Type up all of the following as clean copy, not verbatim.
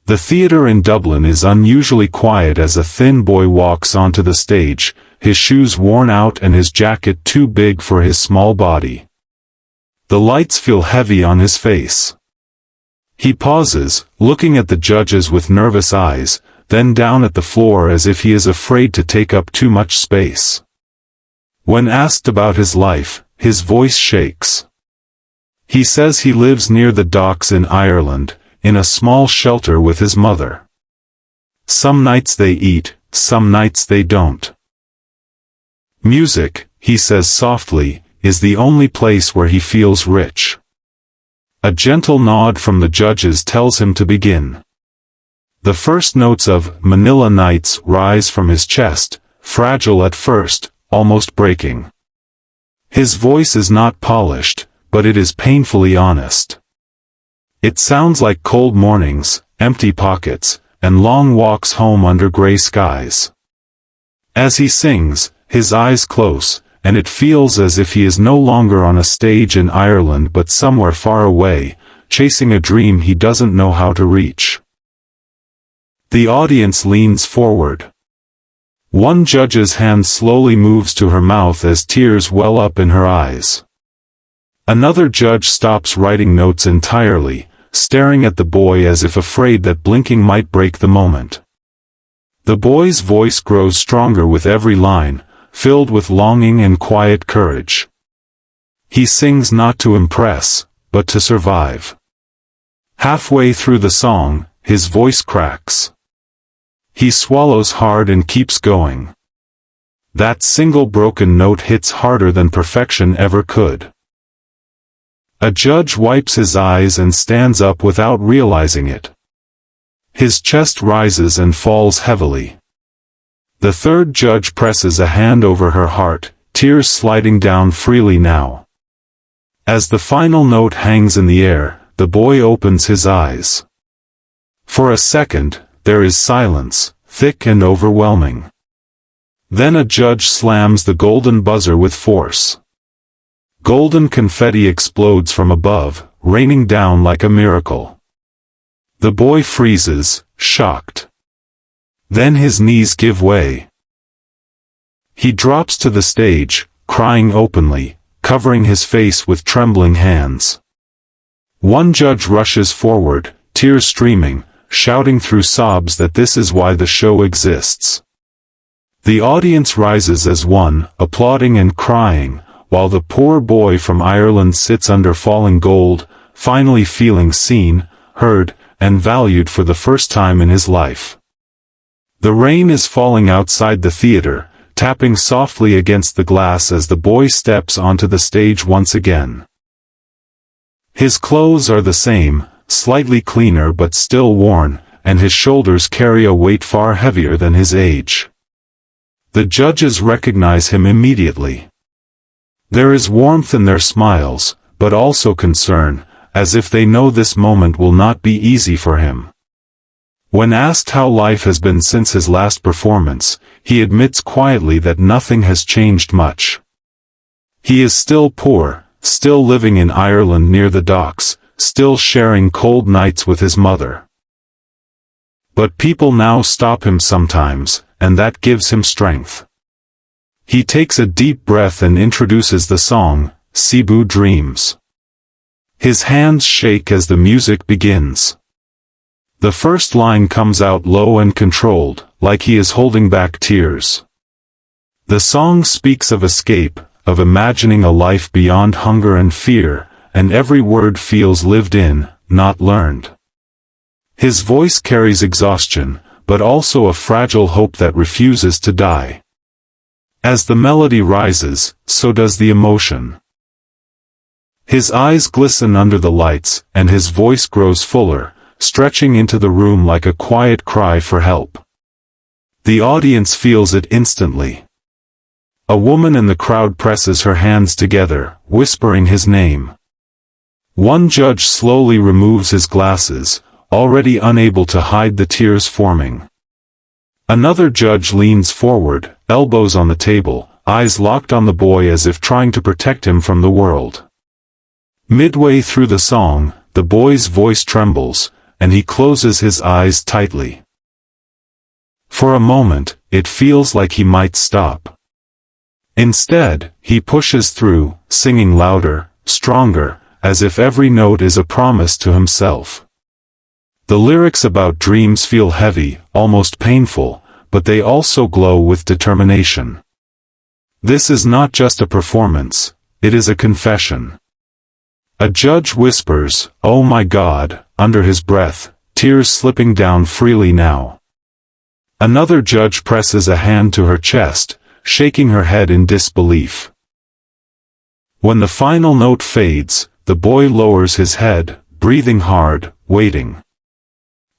The theater in Dublin is unusually quiet as a thin boy walks onto the stage, his shoes worn out and his jacket too big for his small body. The lights feel heavy on his face. He pauses, looking at the judges with nervous eyes, then down at the floor as if he is afraid to take up too much space. When asked about his life, his voice shakes. He says he lives near the docks in Ireland, in a small shelter with his mother. Some nights they eat, some nights they don't. Music, he says softly, is the only place where he feels rich. A gentle nod from the judges tells him to begin. The first notes of Manila Nights rise from his chest, fragile at first, almost breaking. His voice is not polished, but it is painfully honest. It sounds like cold mornings, empty pockets, and long walks home under gray skies. As he sings, his eyes close, and it feels as if he is no longer on a stage in Ireland but somewhere far away, chasing a dream he doesn't know how to reach. The audience leans forward. One judge's hand slowly moves to her mouth as tears well up in her eyes. Another judge stops writing notes entirely, staring at the boy as if afraid that blinking might break the moment. The boy's voice grows stronger with every line, filled with longing and quiet courage. He sings not to impress, but to survive. Halfway through the song, his voice cracks. He swallows hard and keeps going. That single broken note hits harder than perfection ever could. A judge wipes his eyes and stands up without realizing it. His chest rises and falls heavily. The third judge presses a hand over her heart, tears sliding down freely now. As the final note hangs in the air, the boy opens his eyes. For a second, there is silence, thick and overwhelming. Then a judge slams the golden buzzer with force. Golden confetti explodes from above, raining down like a miracle. The boy freezes, shocked. Then his knees give way. He drops to the stage, crying openly, covering his face with trembling hands. One judge rushes forward, tears streaming, shouting through sobs that this is why the show exists. The audience rises as one, applauding and crying, while the poor boy from Ireland sits under falling gold, finally feeling seen, heard, and valued for the first time in his life. The rain is falling outside the theater, tapping softly against the glass as the boy steps onto the stage once again. His clothes are the same, slightly cleaner but still worn, and his shoulders carry a weight far heavier than his age. The judges recognize him immediately. There is warmth in their smiles, but also concern, as if they know this moment will not be easy for him. When asked how life has been since his last performance, he admits quietly that nothing has changed much. He is still poor, still living in Ireland near the docks, still sharing cold nights with his mother. But people now stop him sometimes, and that gives him strength. He takes a deep breath and introduces the song, Cebu Dreams. His hands shake as the music begins. The first line comes out low and controlled, like he is holding back tears. The song speaks of escape, of imagining a life beyond hunger and fear, and every word feels lived in, not learned. His voice carries exhaustion, but also a fragile hope that refuses to die. As the melody rises, so does the emotion. His eyes glisten under the lights, and his voice grows fuller, stretching into the room like a quiet cry for help. The audience feels it instantly. A woman in the crowd presses her hands together, whispering his name. One judge slowly removes his glasses, already unable to hide the tears forming. Another judge leans forward, elbows on the table, eyes locked on the boy as if trying to protect him from the world. Midway through the song, the boy's voice trembles, and he closes his eyes tightly. For a moment, it feels like he might stop. Instead, he pushes through, singing louder, stronger, as if every note is a promise to himself. The lyrics about dreams feel heavy, almost painful, but they also glow with determination. This is not just a performance, it is a confession. A judge whispers, "Oh my God," under his breath, tears slipping down freely now. Another judge presses a hand to her chest, shaking her head in disbelief. When the final note fades, the boy lowers his head, breathing hard, waiting.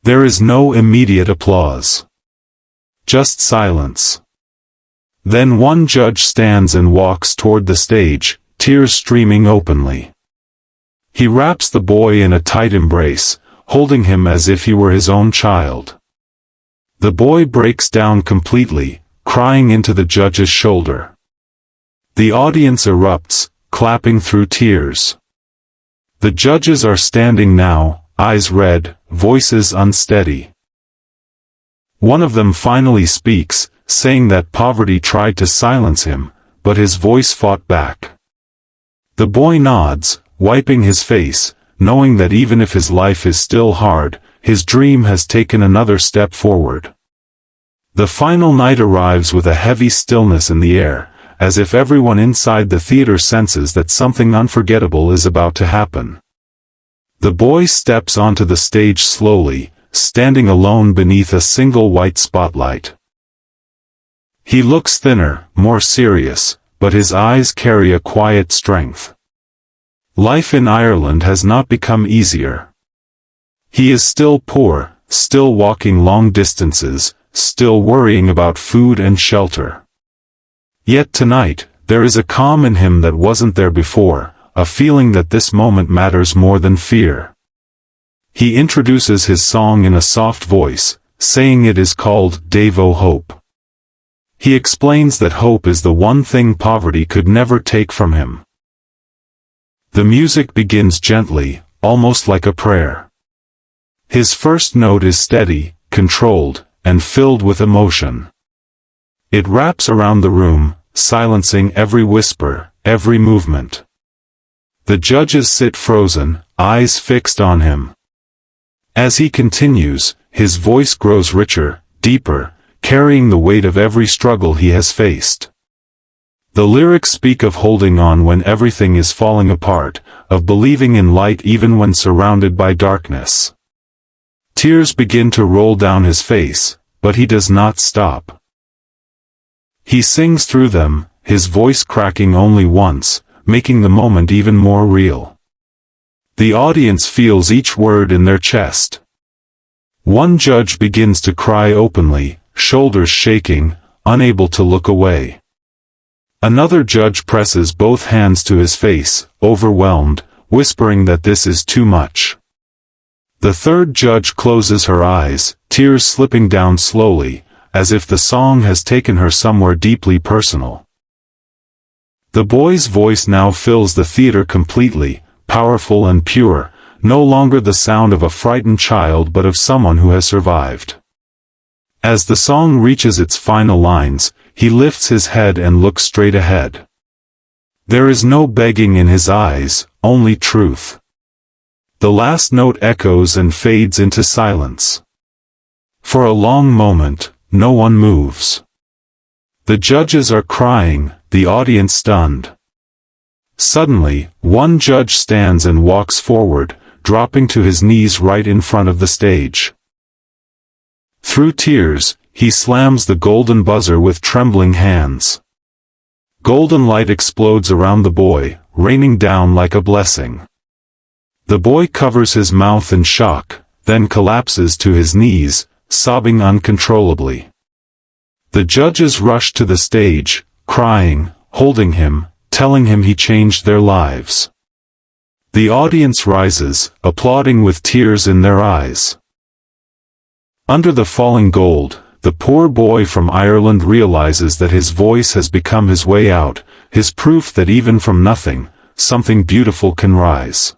There is no immediate applause. Just silence. Then one judge stands and walks toward the stage, tears streaming openly. He wraps the boy in a tight embrace, holding him as if he were his own child. The boy breaks down completely, crying into the judge's shoulder. The audience erupts, clapping through tears. The judges are standing now, eyes red, voices unsteady. One of them finally speaks, saying that poverty tried to silence him, but his voice fought back. The boy nods, wiping his face, knowing that even if his life is still hard, his dream has taken another step forward. The final night arrives with a heavy stillness in the air, as if everyone inside the theater senses that something unforgettable is about to happen. The boy steps onto the stage slowly, standing alone beneath a single white spotlight. He looks thinner, more serious, but his eyes carry a quiet strength. Life in Ireland has not become easier. He is still poor, still walking long distances, still worrying about food and shelter. Yet tonight, there is a calm in him that wasn't there before, a feeling that this moment matters more than fear. He introduces his song in a soft voice, saying it is called Dave O' Hope. He explains that hope is the one thing poverty could never take from him. The music begins gently, almost like a prayer. His first note is steady, controlled, and filled with emotion. It wraps around the room, silencing every whisper, every movement. The judges sit frozen, eyes fixed on him. As he continues, his voice grows richer, deeper, carrying the weight of every struggle he has faced. The lyrics speak of holding on when everything is falling apart, of believing in light even when surrounded by darkness. Tears begin to roll down his face, but he does not stop. He sings through them, his voice cracking only once, making the moment even more real. The audience feels each word in their chest. One judge begins to cry openly, shoulders shaking, unable to look away. Another judge presses both hands to his face, overwhelmed, whispering that this is too much. The third judge closes her eyes, tears slipping down slowly, as if the song has taken her somewhere deeply personal. The boy's voice now fills the theater completely, powerful and pure, no longer the sound of a frightened child but of someone who has survived. As the song reaches its final lines, he lifts his head and looks straight ahead. There is no begging in his eyes, only truth. The last note echoes and fades into silence. For a long moment, no one moves. The judges are crying, the audience stunned. Suddenly, one judge stands and walks forward, dropping to his knees right in front of the stage. Through tears, he slams the golden buzzer with trembling hands. Golden light explodes around the boy, raining down like a blessing. The boy covers his mouth in shock, then collapses to his knees, sobbing uncontrollably. The judges rush to the stage, crying, holding him, telling him he changed their lives. The audience rises, applauding with tears in their eyes. Under the falling gold, the poor boy from Ireland realizes that his voice has become his way out, his proof that even from nothing, something beautiful can rise.